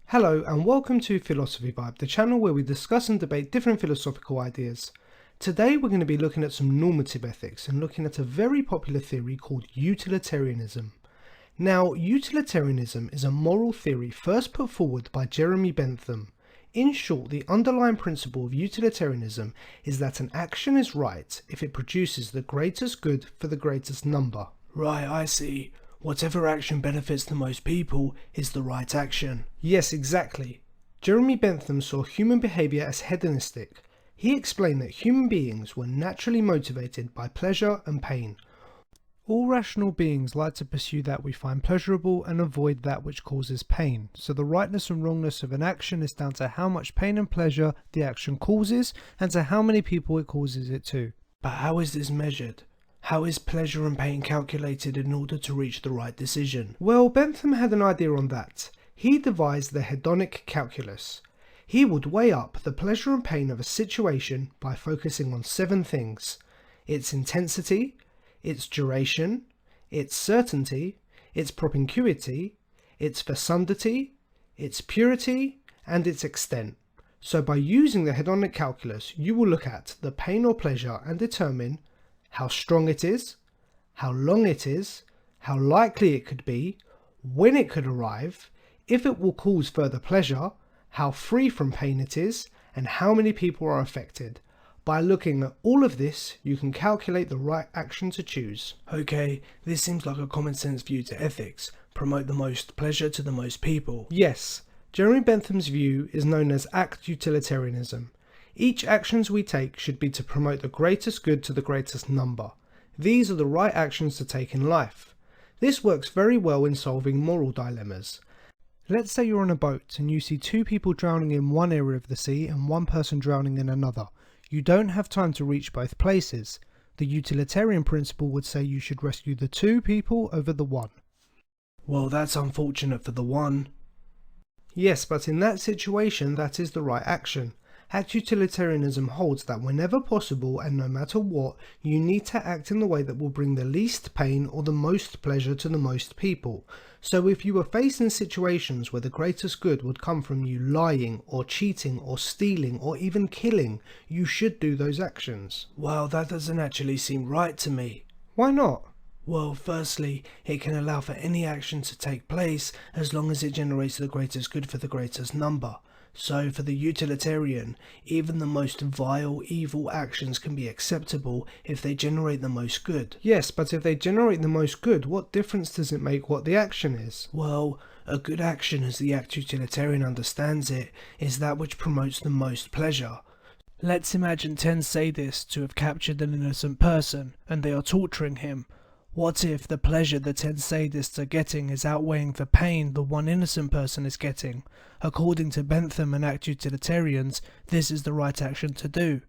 Hello and welcome to Philosophy Vibe, the channel where we discuss and debate different philosophical ideas. Today we're going to be looking at some normative ethics and looking at a very popular theory called utilitarianism. Now, utilitarianism is a moral theory first put forward by Jeremy Bentham. In short, the underlying principle of utilitarianism is that an action is right if it produces the greatest good for the greatest number. Right, I see. Whatever action benefits the most people is the right action. Yes, exactly. Jeremy Bentham saw human behaviour as hedonistic. He explained that human beings were naturally motivated by pleasure and pain. All rational beings like to pursue that we find pleasurable and avoid that which causes pain. So the rightness and wrongness of an action is down to how much pain and pleasure the action causes and to how many people it causes it to. But how is this measured? How is pleasure and pain calculated in order to reach the right decision? Well, Bentham had an idea on that. He devised the hedonic calculus. He would weigh up the pleasure and pain of a situation by focusing on 7 things: its intensity, its duration, its certainty, its propinquity, its fecundity, its purity, and its extent. So by using the hedonic calculus, you will look at the pain or pleasure and determine how strong it is, how long it is, how likely it could be, when it could arrive, if it will cause further pleasure, how free from pain it is, and how many people are affected. By looking at all of this, you can calculate the right action to choose. Okay, this seems like a common sense view to ethics. Promote the most pleasure to the most people. Yes, Jeremy Bentham's view is known as Act Utilitarianism. Each actions we take should be to promote the greatest good to the greatest number. These are the right actions to take in life. This works very well in solving moral dilemmas. Let's say you're on a boat and you see 2 people drowning in one area of the sea and 1 person drowning in another. You don't have time to reach both places. The utilitarian principle would say you should rescue the 2 people over the 1. Well, that's unfortunate for the 1. Yes, but in that situation that is the right action. Act Utilitarianism holds that whenever possible and no matter what, you need to act in the way that will bring the least pain or the most pleasure to the most people. So if you were faced in situations where the greatest good would come from you lying or cheating or stealing or even killing, you should do those actions. Well, that doesn't actually seem right to me. Why not? Well, firstly, it can allow for any action to take place as long as it generates the greatest good for the greatest number. So for the utilitarian, even the most vile, evil actions can be acceptable if they generate the most good. Yes, but if they generate the most good, what difference does it make what the action is? Well, a good action as the Act Utilitarian understands it is that which promotes the most pleasure. Let's imagine 10 sadists to have captured an innocent person and they are torturing him. What if the pleasure the 10 sadists are getting is outweighing the pain the 1 innocent person is getting? According to Bentham and Act Utilitarians, this is the right action to do.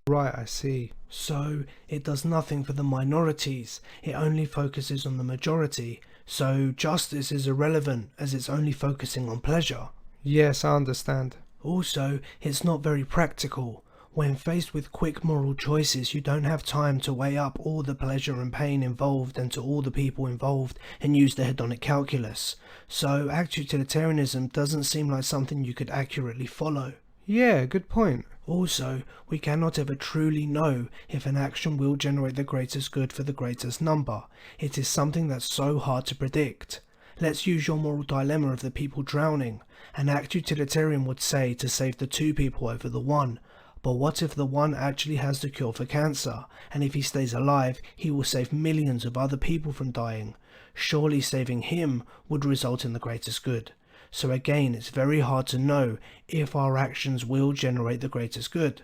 Right, I see. So, it does nothing for the minorities, it only focuses on the majority. So, justice is irrelevant as it's only focusing on pleasure. Yes, I understand. Also, it's not very practical. When faced with quick moral choices, you don't have time to weigh up all the pleasure and pain involved and to all the people involved and use the hedonic calculus. So Act Utilitarianism doesn't seem like something you could accurately follow. Yeah, good point. Also, we cannot ever truly know if an action will generate the greatest good for the greatest number. It is something that's so hard to predict. Let's use your moral dilemma of the people drowning. An Act Utilitarian would say to save the 2 people over the 1. But what if the 1 actually has the cure for cancer, and if he stays alive, he will save millions of other people from dying? Surely saving him would result in the greatest good. So again, it's very hard to know if our actions will generate the greatest good.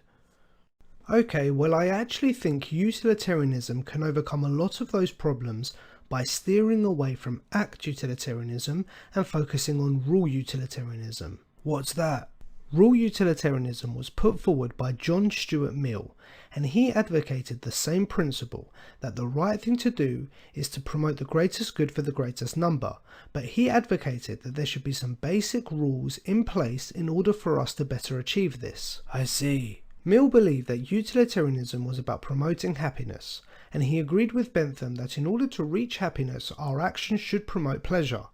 Okay, well I actually think utilitarianism can overcome a lot of those problems by steering away from Act Utilitarianism and focusing on Rule Utilitarianism. What's that? Rule Utilitarianism was put forward by John Stuart Mill, and he advocated the same principle, that the right thing to do is to promote the greatest good for the greatest number, but he advocated that there should be some basic rules in place in order for us to better achieve this. I see. Mill believed that utilitarianism was about promoting happiness, and he agreed with Bentham that in order to reach happiness, our actions should promote pleasure.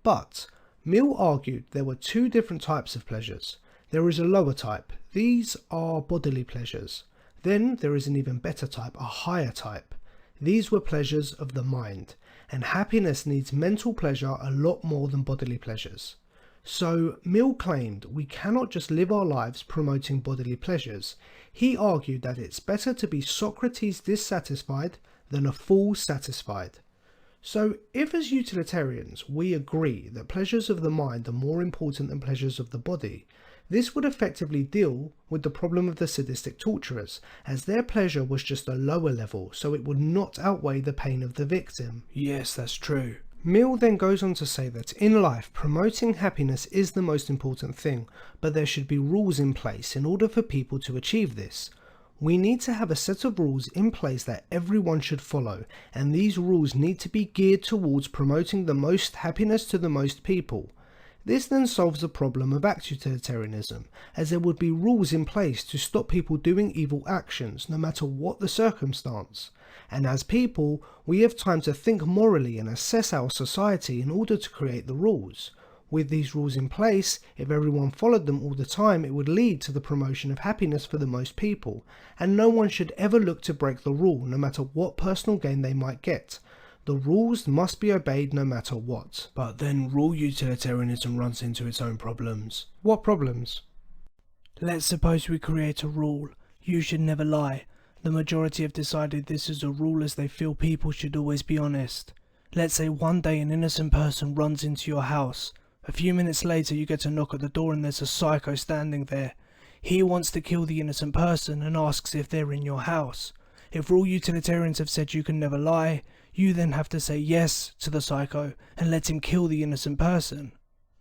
But Mill argued there were two different types of pleasures. There is a lower type. These are bodily pleasures. Then there is an even better type, a higher type. These were pleasures of the mind, and happiness needs mental pleasure a lot more than bodily pleasures. So Mill claimed we cannot just live our lives promoting bodily pleasures. He argued that it's better to be Socrates dissatisfied than a fool satisfied. So if as utilitarians we agree that pleasures of the mind are more important than pleasures of the body, this would effectively deal with the problem of the sadistic torturers, as their pleasure was just a lower level, so it would not outweigh the pain of the victim. Yes, that's true. Mill then goes on to say that in life, promoting happiness is the most important thing, but there should be rules in place in order for people to achieve this. We need to have a set of rules in place that everyone should follow, and these rules need to be geared towards promoting the most happiness to the most people. This then solves the problem of Act Utilitarianism, as there would be rules in place to stop people doing evil actions, no matter what the circumstance. And as people, we have time to think morally and assess our society in order to create the rules. With these rules in place, if everyone followed them all the time, it would lead to the promotion of happiness for the most people, and no one should ever look to break the rule, no matter what personal gain they might get. The rules must be obeyed no matter what. But then rule utilitarianism runs into its own problems. What problems? Let's suppose we create a rule. You should never lie. The majority have decided this is a rule as they feel people should always be honest. Let's say one day an innocent person runs into your house. A few minutes later you get a knock at the door and there's a psycho standing there. He wants to kill the innocent person and asks if they're in your house. If rule utilitarians have said you can never lie, you then have to say yes to the psycho and let him kill the innocent person.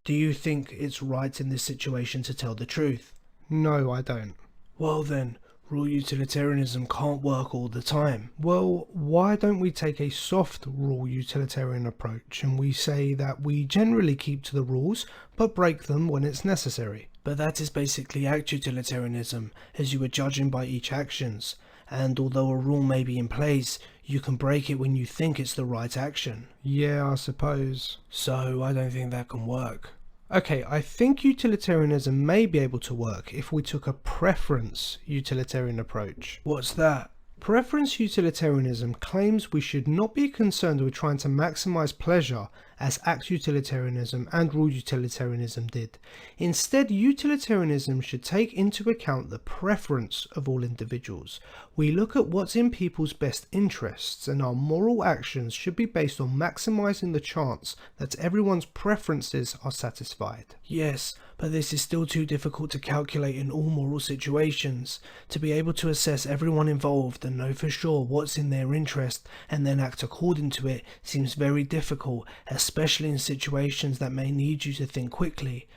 Do you think it's right in this situation to tell the truth? No, I don't. Well then, rule utilitarianism can't work all the time. Well, why don't we take a soft rule utilitarian approach and we say that we generally keep to the rules but break them when it's necessary? But that is basically Act Utilitarianism, as you are judging by each actions, and although a rule may be in place, you can break it when you think it's the right action. Yeah, I suppose. So I don't think that can work. Okay, I think utilitarianism may be able to work if we took a preference utilitarian approach. What's that? Preference utilitarianism claims we should not be concerned with trying to maximize pleasure as Act Utilitarianism and Rule Utilitarianism did. Instead, utilitarianism should take into account the preference of all individuals. We look at what's in people's best interests, and our moral actions should be based on maximizing the chance that everyone's preferences are satisfied. Yes, but this is still too difficult to calculate in all moral situations. To be able to assess everyone involved and know for sure what's in their interest and then act according to it seems very difficult, especially in situations that may need you to think quickly.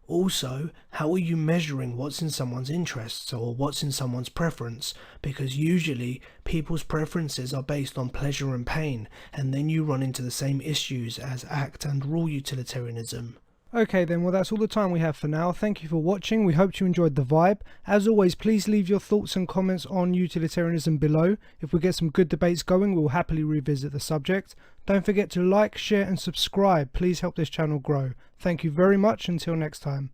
Also, how are you measuring what's in someone's interests or what's in someone's preference? Because usually people's preferences are based on pleasure and pain, and then you run into the same issues as Act and Rule Utilitarianism. Okay then, well that's all the time we have for now. Thank you for watching. We hope you enjoyed the vibe. As always, please leave your thoughts and comments on utilitarianism below. If we get some good debates going, we'll happily revisit the subject. Don't forget to like, share and subscribe. Please help this channel grow. Thank you very much. Until next time.